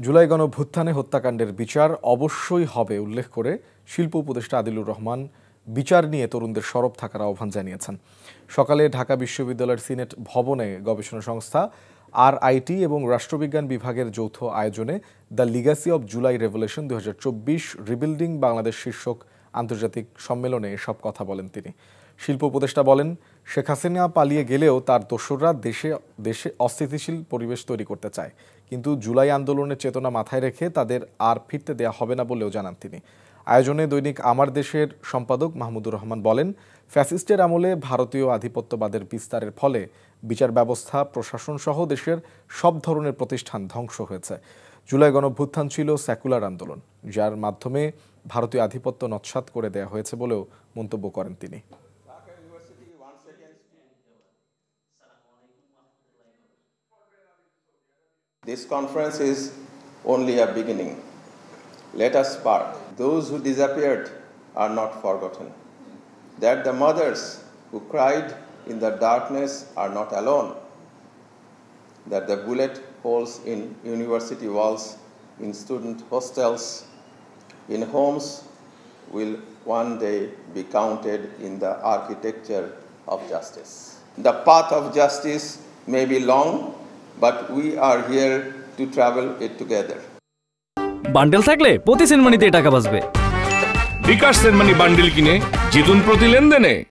জুলাই গণঅভ্যুত্থানে হত্যাকাণ্ডের বিচার অবশ্যই হবে উল্লেখ করে শিল্প উপদেষ্টা আদিলুর রহমান বিচার নিয়ে তরুণদের সরব থাকার আহ্বান জানিয়েছেন। সকালে ঢাকা বিশ্ববিদ্যালয়ের সিনেট ভবনে গবেষণা সংস্থা RIT এবং রাষ্ট্রবিজ্ঞান বিভাগের যৌথ আয়োজনে the Legacy of July revolution 2024 rebuilding Bangladesh শীর্ষক আন্তর্জাতিক সম্মেলনে এসব কথা বলেন তিনি। শিল্প উপদেষ্টা বলেন, শেখ হাসিনা পালিয়ে গেলেও তার দোসররা দেশে অস্থিতিশীল পরিবেশ তৈরি করতে চায়, কিন্তু জুলাই আন্দোলনের চেতনা মাথায় রেখে তাদের আর ফিরতে দেয়া হবে না বলেও জানান তিনি। আয়োজনে দৈনিক আমার দেশের সম্পাদক মাহমুদুর রহমান বলেন, ফ্যাসিস্টের আমলে ভারতীয় আধিপত্যবাদের বিস্তারের ফলে বিচার ব্যবস্থা, প্রশাসন সহ দেশের সব ধরনের প্রতিষ্ঠান ধ্বংস হয়েছে। জুলাই গণঅভ্যুত্থান ছিল সেকুলার আন্দোলন, যার মাধ্যমে ভারতীয় আধিপত্য নস্যাৎ করে দেয়া হয়েছে বলেও মন্তব্য করেন তিনি। This conference is only a beginning. Let us spark. Those who disappeared are not forgotten. That the mothers who cried in the darkness are not alone. That the bullet holes in university walls, in student hostels, in homes will one day be counted in the architecture of justice. The path of justice may be long, but we are here to travel it together. Bundle থাকলে প্রতি সেনমানিতে টাকা বাঁচবে। বিকাশ send money bundle কিনে জিতুন প্রতি লেনদেনে।